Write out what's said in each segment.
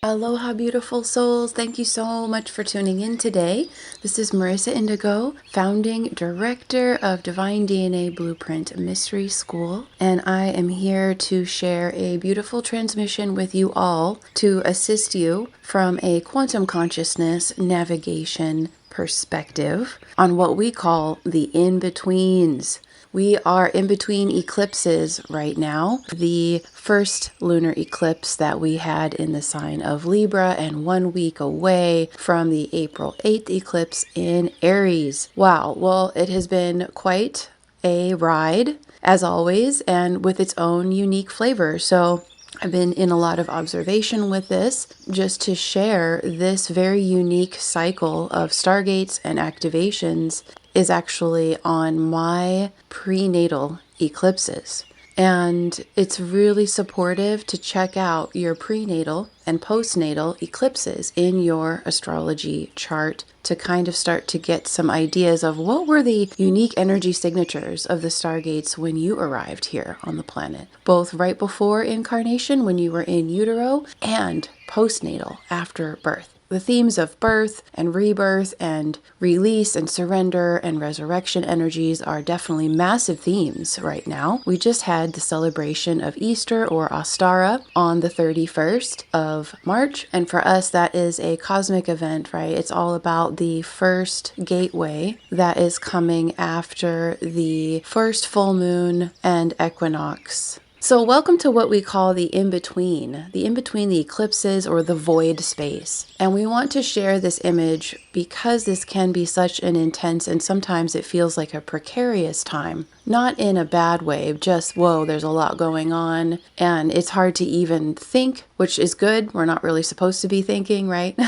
Aloha, beautiful souls. Thank you so much for tuning in today. This is Marissa Indigo, founding director of Divine DNA Blueprint Mystery School, and I am here to share a beautiful transmission with you all to assist you from a quantum consciousness navigation perspective on what we call the in-betweens. We are in between eclipses right now. The first lunar eclipse that we had in the sign of Libra, and 1 week away from the April 8th eclipse in Aries. Wow, well, it has been quite a ride, as always, and with its own unique flavor. So I've been in a lot of observation with this, just to share this very unique cycle of stargates and activations is actually on my prenatal eclipses. And it's really supportive to check out your prenatal and postnatal eclipses in your astrology chart to kind of start to get some ideas of what were the unique energy signatures of the stargates when you arrived here on the planet, both right before incarnation when you were in utero and postnatal after birth. The themes of birth and rebirth and release and surrender and resurrection energies are definitely massive themes right now. We just had the celebration of Easter or Ostara on the 31st of March. And for us, that is a cosmic event, right? It's all about the first gateway that is coming after the first full moon and equinox. So welcome to what we call the in-between the eclipses, or the void space. And we want to share this image because this can be such an intense, and sometimes it feels like a precarious time. Not in a bad way, just, whoa, there's a lot going on and it's hard to even think, which is good. We're not really supposed to be thinking, right?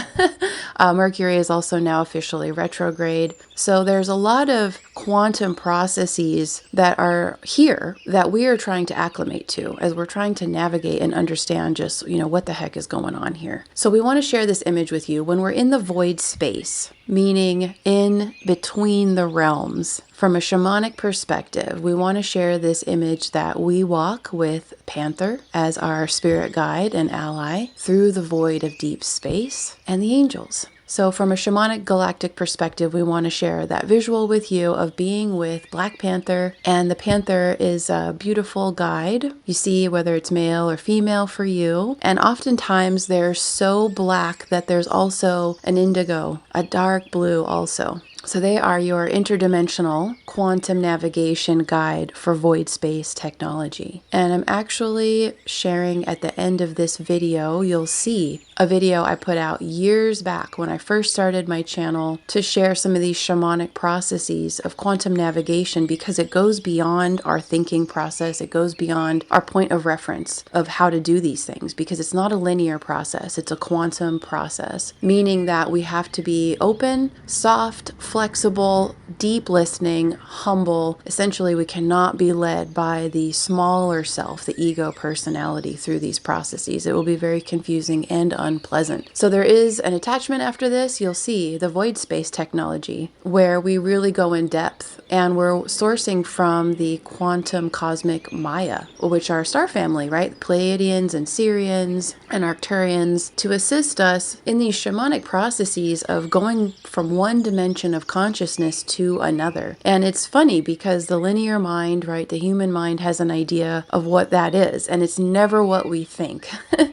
Mercury is also now officially retrograde. So there's a lot of quantum processes that are here that we are trying to acclimate to as we're trying to navigate and understand just, what the heck is going on here. So we want to share this image with you when we're in the void space, meaning in between the realms. From a shamanic perspective, we want to share this image that we walk with Panther as our spirit guide and ally through the void of deep space and the angels. So from a shamanic galactic perspective, we want to share that visual with you of being with Black Panther. And the Panther is a beautiful guide. You see whether it's male or female for you. And oftentimes they're so black that there's also an indigo, a dark blue also. So they are your interdimensional quantum navigation guide for void space technology. And I'm actually sharing at the end of this video, you'll see a video I put out years back when I first started my channel to share some of these shamanic processes of quantum navigation, because it goes beyond our thinking process. It goes beyond our point of reference of how to do these things, because it's not a linear process. It's a quantum process, meaning that we have to be open, soft, flexible, deep listening, humble. Essentially, we cannot be led by the smaller self, the ego personality, through these processes. It will be very confusing and unpleasant. So there is an attachment after this. You'll see the void space technology, where we really go in depth, and we're sourcing from the quantum cosmic Maya, which are star family, right? Pleiadians and Sirians and Arcturians, to assist us in these shamanic processes of going from one dimension of consciousness to another. And it's funny because the linear mind, right, the human mind has an idea of what that is, and it's never what we think.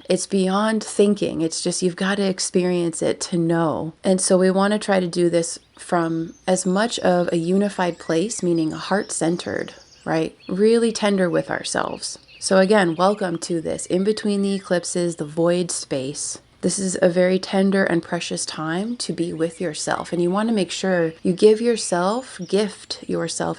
It's beyond thinking. It's just you've got to experience it to know. And so we want to try to do this from as much of a unified place, meaning heart-centered, right? Really tender with ourselves. So again, welcome to this in between the eclipses, the void space. This is a very tender and precious time to be with yourself, and you want to make sure you gift yourself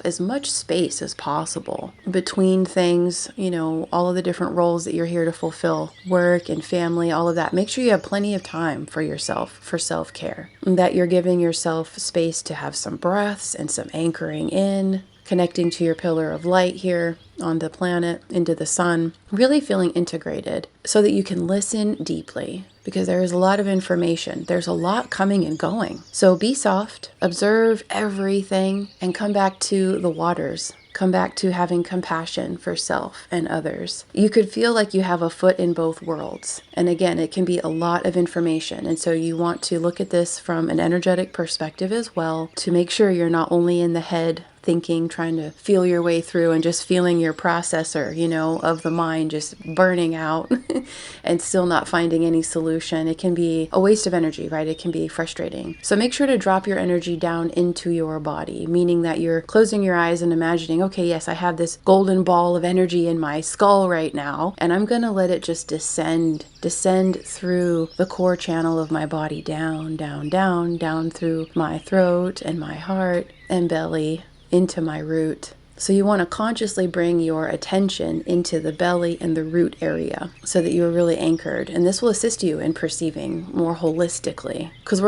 as much space as possible between things, all of the different roles that you're here to fulfill, work and family, all of that. Make sure you have plenty of time for yourself, for self-care, and that you're giving yourself space to have some breaths and some anchoring in, connecting to your pillar of light here on the planet, into the sun, really feeling integrated so that you can listen deeply, because there is a lot of information. There's a lot coming and going. So be soft, observe everything, and come back to the waters. Come back to having compassion for self and others. You could feel like you have a foot in both worlds. And again, it can be a lot of information. And so you want to look at this from an energetic perspective as well, to make sure you're not only in the head thinking, trying to feel your way through and just feeling your processor, of the mind just burning out and still not finding any solution. It can be a waste of energy, right? It can be frustrating. So make sure to drop your energy down into your body, meaning that you're closing your eyes and imagining, okay, yes, I have this golden ball of energy in my skull right now, and I'm going to let it just descend through the core channel of my body, down, down, down, down through my throat and my heart and belly, into my root. So you want to consciously bring your attention into the belly and the root area so that you're really anchored. And this will assist you in perceiving more holistically. Because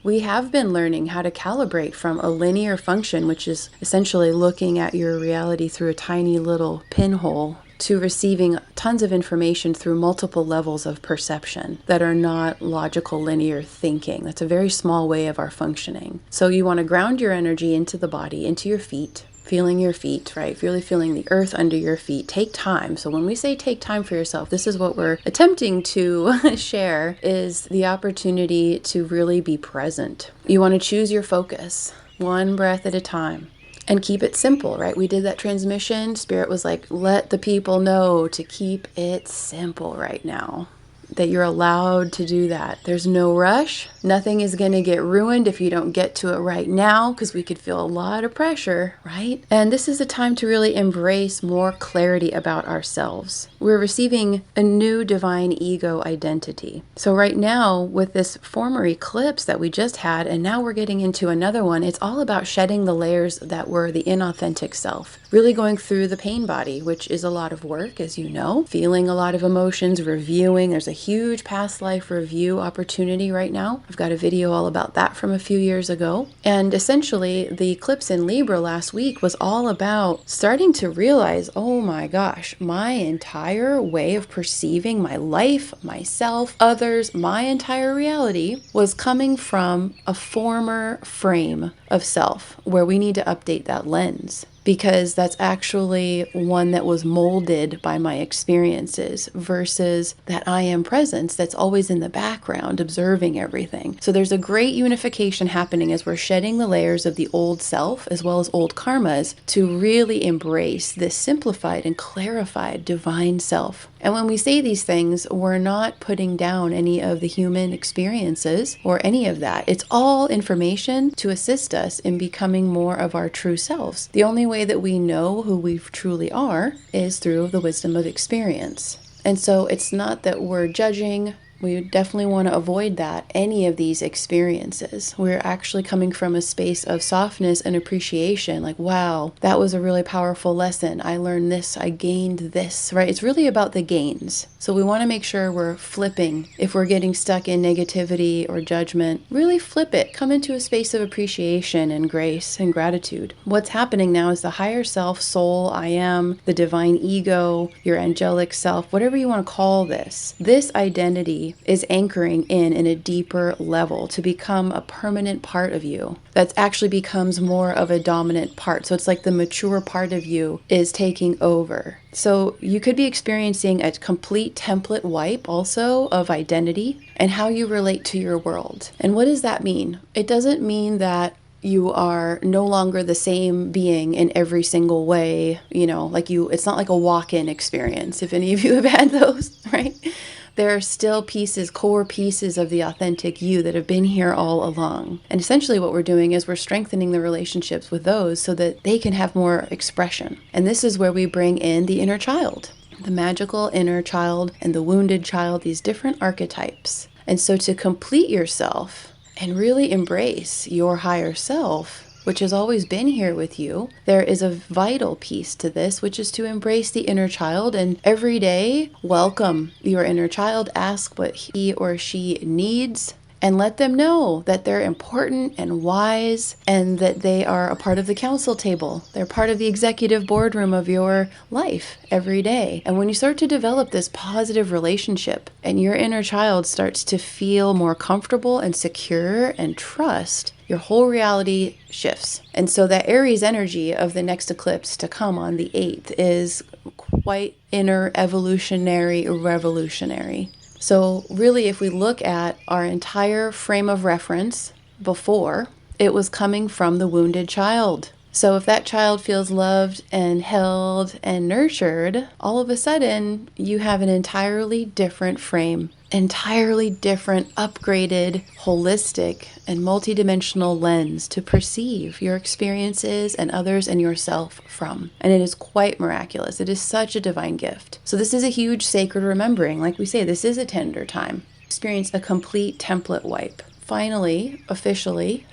we have been learning how to calibrate from a linear function, which is essentially looking at your reality through a tiny little pinhole, to receiving tons of information through multiple levels of perception that are not logical linear thinking. That's a very small way of our functioning. So you want to ground your energy into the body, into your feet, feeling your feet, right? Really feeling the earth under your feet. Take time. So when we say take time for yourself, this is what we're attempting to share, is the opportunity to really be present. You want to choose your focus, one breath at a time. And keep it simple, right? We did that transmission. Spirit was like, let the people know to keep it simple right now. That you're allowed to do that. There's no rush. Nothing is going to get ruined if you don't get to it right now, because we could feel a lot of pressure, right? And this is a time to really embrace more clarity about ourselves. We're receiving a new divine ego identity. So right now, with this former eclipse that we just had, and now we're getting into another one, it's all about shedding the layers that were the inauthentic self. Really going through the pain body, which is a lot of work, as you know. Feeling a lot of emotions, reviewing. There's a huge past life review opportunity right now. I've got a video all about that from a few years ago. And essentially, the eclipse in Libra last week was all about starting to realize, oh my gosh, my entire way of perceiving my life, myself, others, my entire reality was coming from a former frame of self where we need to update that lens. Because that's actually one that was molded by my experiences versus that I am presence that's always in the background observing everything. So there's a great unification happening as we're shedding the layers of the old self as well as old karmas to really embrace this simplified and clarified divine self. And when we say these things, we're not putting down any of the human experiences or any of that. It's all information to assist us in becoming more of our true selves. The only way that we know who we truly are is through the wisdom of experience. And so it's not that we're judging. We definitely want to avoid that, any of these experiences. We're actually coming from a space of softness and appreciation, like, wow, that was a really powerful lesson. I learned this, I gained this, right? It's really about the gains. So we want to make sure we're flipping. If we're getting stuck in negativity or judgment, really flip it. Come into a space of appreciation and grace and gratitude. What's happening now is the higher self, soul, I am, the divine ego, your angelic self, whatever you want to call this identity is anchoring in a deeper level to become a permanent part of you that actually becomes more of a dominant part. So it's like the mature part of you is taking over. So you could be experiencing a complete template wipe also of identity and how you relate to your world. And what does that mean? It doesn't mean that you are no longer the same being in every single way, it's not like a walk-in experience, if any of you have had those, right? There are still core pieces of the authentic you that have been here all along. And essentially what we're doing is we're strengthening the relationships with those so that they can have more expression. And this is where we bring in the inner child, the magical inner child and the wounded child, these different archetypes. And so to complete yourself and really embrace your higher self, which has always been here with you, there is a vital piece to this, which is to embrace the inner child and every day welcome your inner child, ask what he or she needs, and let them know that they're important and wise and that they are a part of the council table. They're part of the executive boardroom of your life every day. And when you start to develop this positive relationship and your inner child starts to feel more comfortable and secure and trust, your whole reality shifts. And so that Aries energy of the next eclipse to come on the 8th is quite inner evolutionary, revolutionary. So really, if we look at our entire frame of reference before, it was coming from the wounded child. So if that child feels loved and held and nurtured, all of a sudden you have an entirely different frame, entirely different, upgraded, holistic, and multidimensional lens to perceive your experiences and others and yourself from. And it is quite miraculous. It is such a divine gift. So this is a huge sacred remembering. Like we say, this is a tender time. Experience a complete template wipe. Finally, officially,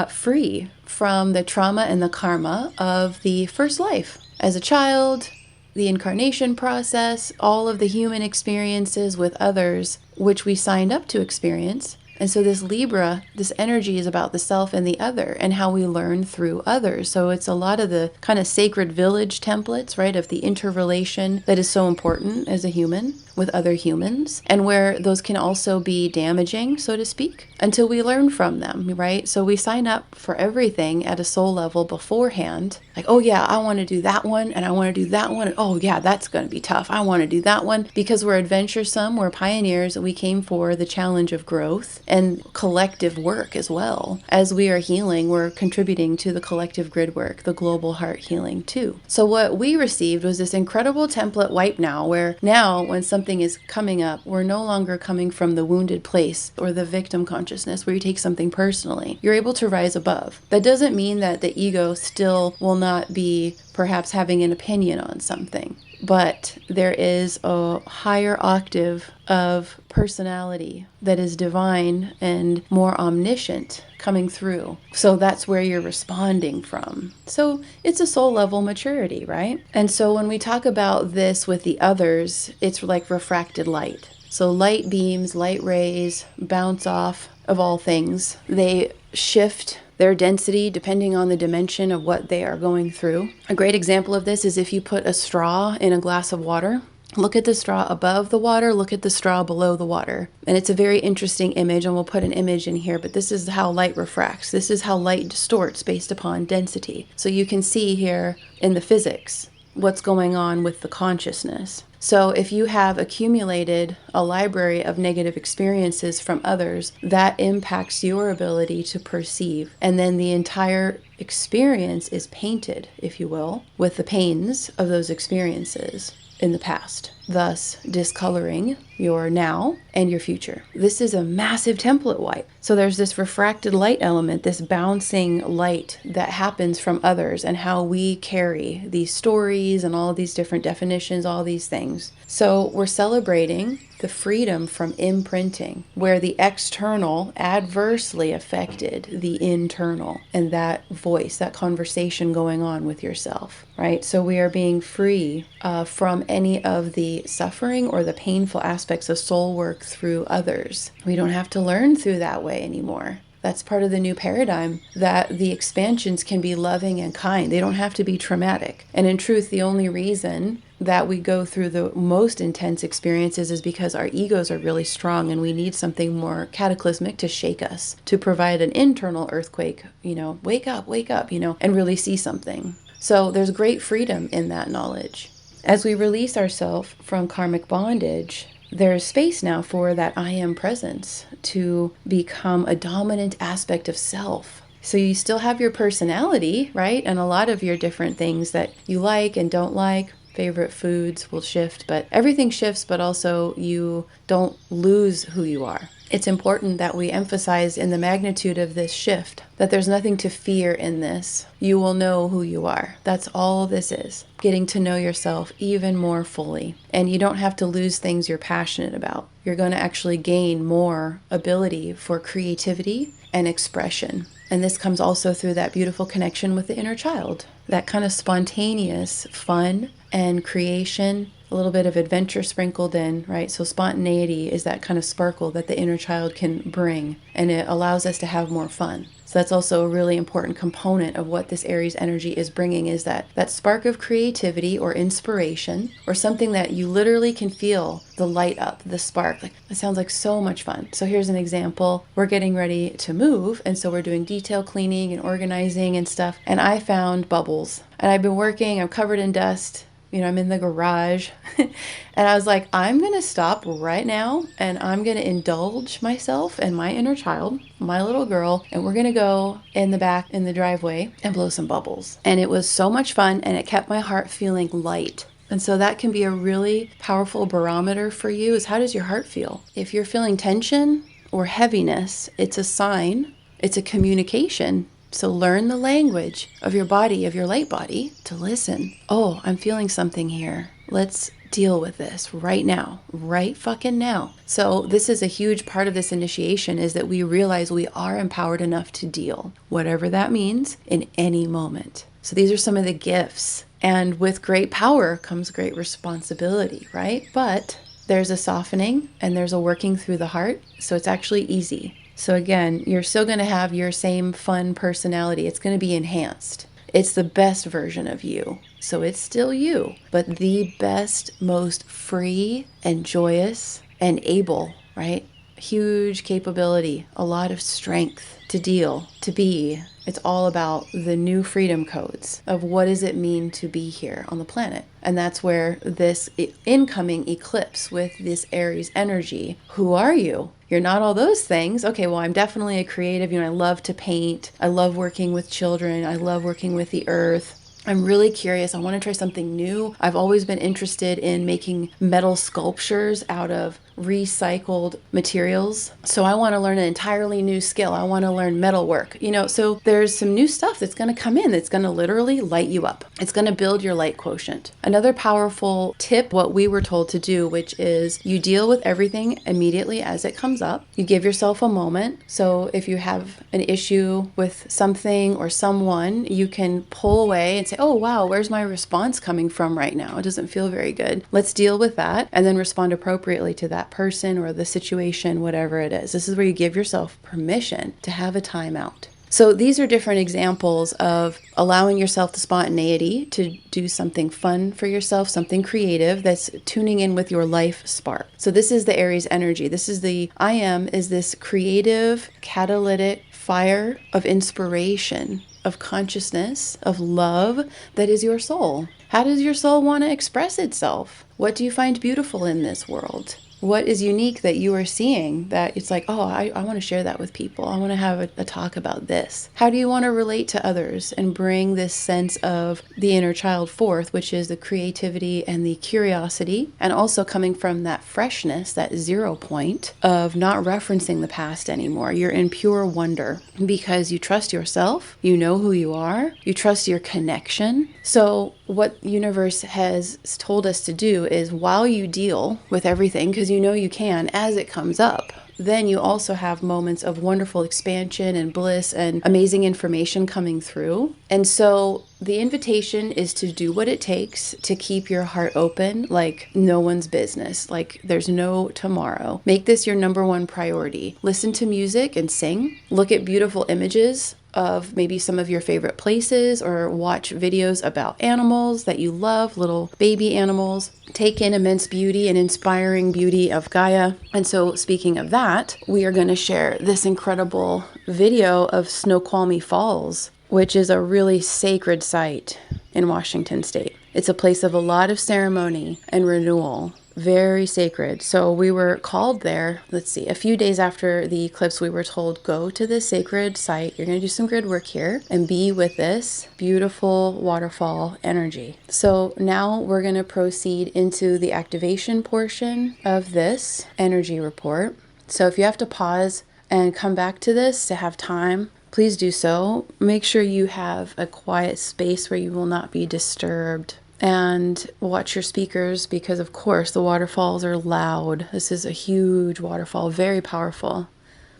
free from the trauma and the karma of the first life. As a child, the incarnation process, all of the human experiences with others, which we signed up to experience. And so this Libra, this energy is about the self and the other and how we learn through others. So it's a lot of the kind of sacred village templates, right, of the interrelation that is so important as a human with other humans, and where those can also be damaging, so to speak, until we learn from them, right? So we sign up for everything at a soul level beforehand. Like, oh yeah, I want to do that one, and I want to do that one, and oh yeah, that's going to be tough. I want to do that one because we're adventuresome, we're pioneers, we came for the challenge of growth and collective work as well. As we are healing, we're contributing to the collective grid work, the global heart healing too. So what we received was this incredible template wipe now, where now when something is coming up, we're no longer coming from the wounded place or the victim consciousness where you take something personally. You're able to rise above. That doesn't mean that the ego still will not be perhaps having an opinion on something, but there is a higher octave of personality that is divine and more omniscient coming through. So that's where you're responding from. So it's a soul level maturity, right? And so when we talk about this with the others, it's like refracted light. So light beams, light rays bounce off of all things. They shift their density depending on the dimension of what they are going through. A great example of this is if you put a straw in a glass of water. Look at the straw above the water, look at the straw below the water. And it's a very interesting image, and we'll put an image in here, but this is how light refracts. This is how light distorts based upon density. So you can see here in the physics what's going on with the consciousness. So if you have accumulated a library of negative experiences from others, that impacts your ability to perceive. And then the entire experience is painted, if you will, with the pains of those experiences in the past, thus discoloring your now and your future. This is a massive template wipe. So there's this refracted light element, this bouncing light that happens from others and how we carry these stories and all these different definitions, all these things. So we're celebrating the freedom from imprinting, where the external adversely affected the internal and that voice, that conversation going on with yourself, right? So we are being free from any of the suffering or the painful aspects of soul work through others. We don't have to learn through that way anymore. That's part of the new paradigm, that the expansions can be loving and kind. They don't have to be traumatic. And in truth, the only reason that we go through the most intense experiences is because our egos are really strong and we need something more cataclysmic to shake us, to provide an internal earthquake, wake up, and really see something. So there's great freedom in that knowledge. As we release ourselves from karmic bondage, there's space now for that I am presence to become a dominant aspect of self. So you still have your personality, right? And a lot of your different things that you like and don't like. Favorite foods will shift, but everything shifts, but also you don't lose who you are. It's important that we emphasize in the magnitude of this shift that there's nothing to fear in this. You will know who you are. That's all this is. Getting to know yourself even more fully. And you don't have to lose things you're passionate about. You're going to actually gain more ability for creativity and expression. And this comes also through that beautiful connection with the inner child, that kind of spontaneous fun and creation, a little bit of adventure sprinkled in, right? So spontaneity is that kind of sparkle that the inner child can bring, and it allows us to have more fun. So that's also a really important component of what this Aries energy is bringing, is that spark of creativity or inspiration, or something that you literally can feel the light up, the spark. Like, it sounds like so much fun. So here's an example. We're getting ready to move, and so we're doing detail cleaning and organizing and stuff. And I found bubbles, and I've been working, I'm covered in dust. I'm in the garage and I was like, I'm going to stop right now and I'm going to indulge myself and my inner child, my little girl, and we're going to go in the back in the driveway and blow some bubbles. And it was so much fun, and it kept my heart feeling light. And so that can be a really powerful barometer for you, is how does your heart feel? If you're feeling tension or heaviness, it's a sign, it's a communication. So learn the language of your body, of your light body, to listen. Oh, I'm feeling something here. Let's deal with this right now, right fucking now. So this is a huge part of this initiation, is that we realize we are empowered enough to deal, whatever that means, in any moment. So these are some of the gifts. And with great power comes great responsibility, right? But there's a softening and there's a working through the heart. So it's actually easy. So again, you're still going to have your same fun personality. It's going to be enhanced. It's the best version of you. So it's still you, but the best, most free and joyous and able, right? Huge capability, a lot of strength to deal, to be. It's all about the new freedom codes of what does it mean to be here on the planet. And that's where this incoming eclipse with this Aries energy, who are you? You're not all those things. Okay, well, I'm definitely a creative. I love to paint. I love working with children. I love working with the earth. I'm really curious. I want to try something new. I've always been interested in making metal sculptures out of recycled materials. So I want to learn an entirely new skill. I want to learn metalwork. So there's some new stuff that's going to come in that's going to literally light you up. It's going to build your light quotient. Another powerful tip, what we were told to do, which is you deal with everything immediately as it comes up. You give yourself a moment. So if you have an issue with something or someone, you can pull away and say, oh, wow, where's my response coming from right now? It doesn't feel very good. Let's deal with that and then respond appropriately to that person or the situation, whatever it is. This is where you give yourself permission to have a timeout. So these are different examples of allowing yourself the spontaneity to do something fun for yourself, something creative that's tuning in with your life spark. So this is the Aries energy. This is I am is this creative, catalytic fire of inspiration, of consciousness, of love that is your soul. How does your soul want to express itself? What do you find beautiful in this world? What is unique that you are seeing that it's like, oh, I want to share that with people. I want to have a talk about this. How do you want to relate to others and bring this sense of the inner child forth, which is the creativity and the curiosity, and also coming from that freshness, that 0 point of not referencing the past anymore. You're in pure wonder because you trust yourself. You know who you are. You trust your connection. So what universe has told us to do is, while you deal with everything, because you can as it comes up, then you also have moments of wonderful expansion and bliss and amazing information coming through. And so the invitation is to do what it takes to keep your heart open like no one's business, like there's no tomorrow. Make this your number one priority. Listen to music and sing. Look at beautiful images of maybe some of your favorite places, or watch videos about animals that you love, little baby animals. Take in immense beauty and inspiring beauty of Gaia. And so speaking of that, we are going to share this incredible video of Snoqualmie Falls, which is a really sacred site in Washington State. It's a place of a lot of ceremony and renewal. Very sacred. So we were called there, a few days after the eclipse, we were told, go to this sacred site. You're going to do some grid work here and be with this beautiful waterfall energy. So now we're going to proceed into the activation portion of this energy report. So if you have to pause and come back to this to have time, please do so. Make sure you have a quiet space where you will not be disturbed. And watch your speakers, because of course the waterfalls are loud. This is a huge waterfall, very powerful.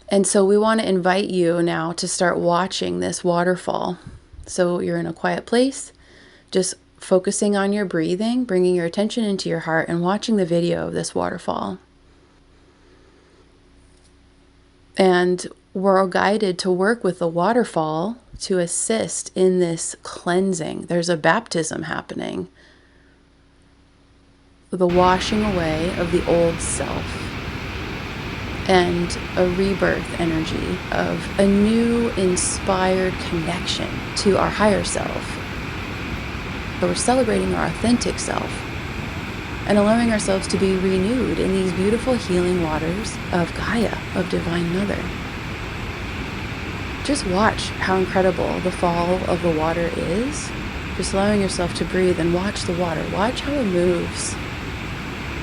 And so we want to invite you now to start watching this waterfall. So you're in a quiet place, just focusing on your breathing, bringing your attention into your heart, and watching the video of this waterfall. And we're guided to work with the waterfall to assist in this cleansing. There's a baptism happening, the washing away of the old self, and a rebirth energy of a new inspired connection to our higher self. So we're celebrating our authentic self and allowing ourselves to be renewed in these beautiful healing waters of Gaia, of Divine Mother. Just watch how incredible the fall of the water is. Just allowing yourself to breathe and watch the water. Watch how it moves.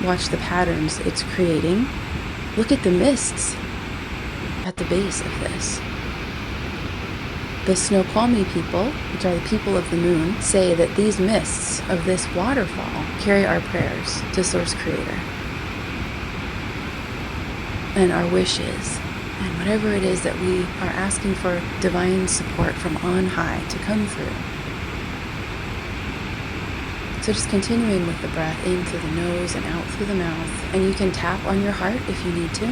Watch the patterns it's creating. Look at the mists at the base of this. The Snoqualmie people, which are the people of the moon, say that these mists of this waterfall carry our prayers to Source Creator and our wishes and whatever it is that we are asking for divine support from on high to come through. So just continuing with the breath in through the nose and out through the mouth. And you can tap on your heart if you need to.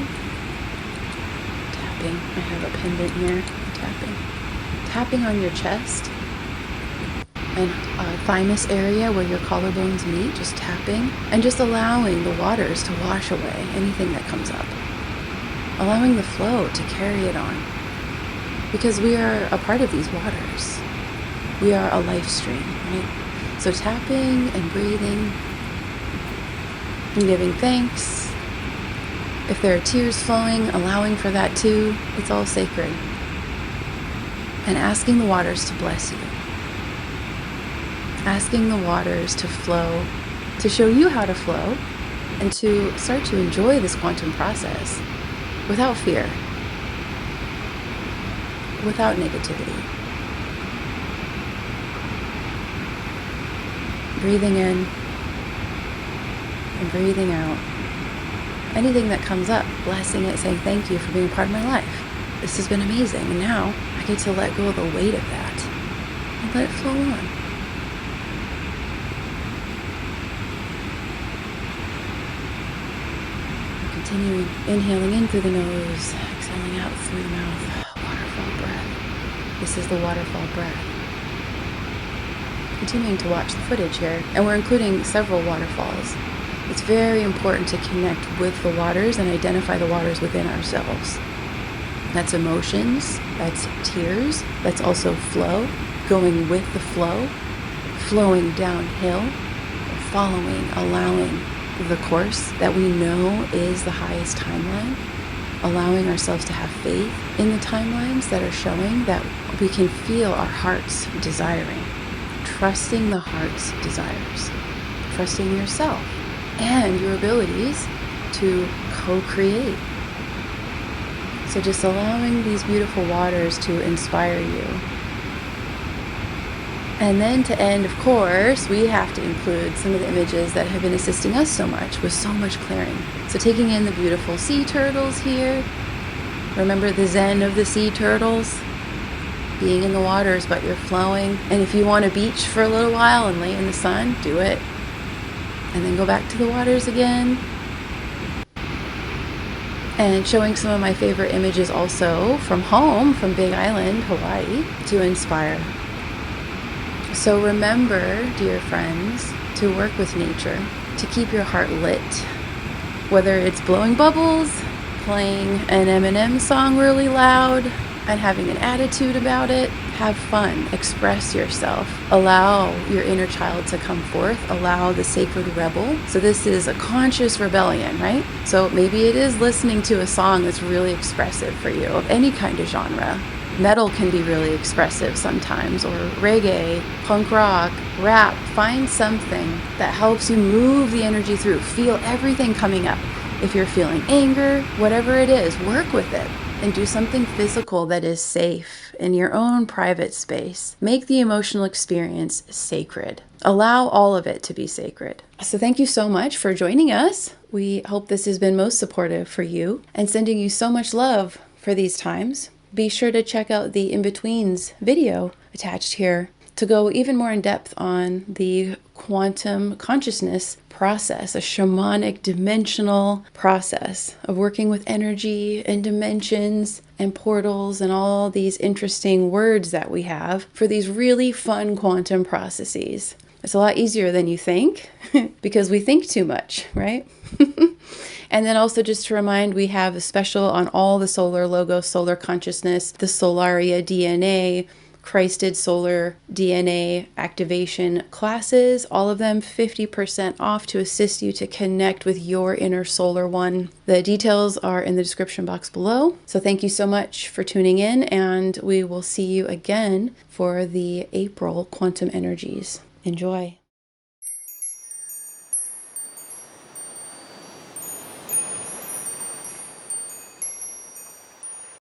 Tapping. I have a pendant here. Tapping. Tapping on your chest and thymus area where your collarbones meet. Just tapping. And just allowing the waters to wash away anything that comes up. Allowing the flow to carry it on. Because we are a part of these waters. We are a life stream, right? So tapping and breathing and giving thanks. If there are tears flowing, allowing for that too. It's all sacred. And asking the waters to bless you. Asking the waters to flow, to show you how to flow, and to start to enjoy this quantum process without fear, without negativity. Breathing in and breathing out. Anything that comes up, blessing it, saying thank you for being a part of my life. This has been amazing, and now I get to let go of the weight of that and let it flow on. Continuing, inhaling in through the nose, exhaling out through the mouth. Waterfall breath. This is the waterfall breath. Continuing to watch the footage here, and we're including several waterfalls. It's very important to connect with the waters and identify the waters within ourselves. That's emotions, that's tears, that's also flow, going with the flow, flowing downhill, following, allowing the course that we know is the highest timeline, allowing ourselves to have faith in the timelines that are showing that we can feel our hearts desiring. Trusting the heart's desires, trusting yourself and your abilities to co-create. So just allowing these beautiful waters to inspire you. And then to end, of course, we have to include some of the images that have been assisting us so much with so much clearing. So taking in the beautiful sea turtles here. Remember the zen of the sea turtles? Being in the waters, but you're flowing. And if you want to beach for a little while and lay in the sun, do it. And then go back to the waters again. And showing some of my favorite images also from home, from Big Island, Hawaii, to inspire. So remember, dear friends, to work with nature, to keep your heart lit. Whether it's blowing bubbles, playing an Eminem song really loud, and having an attitude about it, have fun, express yourself, allow your inner child to come forth, allow the sacred rebel. So this is a conscious rebellion, right? So maybe it is listening to a song that's really expressive for you, of any kind of genre. Metal can be really expressive sometimes, or reggae, punk rock, rap. Find something that helps you move the energy through, feel everything coming up. If you're feeling anger, whatever it is, work with it. And do something physical that is safe in your own private space. Make the emotional experience sacred. Allow all of it to be sacred. So thank you so much for joining us. We hope this has been most supportive for you and sending you so much love for these times. Be sure to check out the In-Betweens video attached here to go even more in depth on the quantum consciousness process, a shamanic dimensional process of working with energy and dimensions and portals and all these interesting words that we have for these really fun quantum processes. It's a lot easier than you think because we think too much, right? And then also just to remind, we have a special on all the solar logos, solar consciousness, the Solaria DNA, Christed solar DNA activation classes, all of them 50% off to assist you to connect with your inner solar one. The details are in the description box below. So thank you so much for tuning in, and we will see you again for the April quantum energies. Enjoy.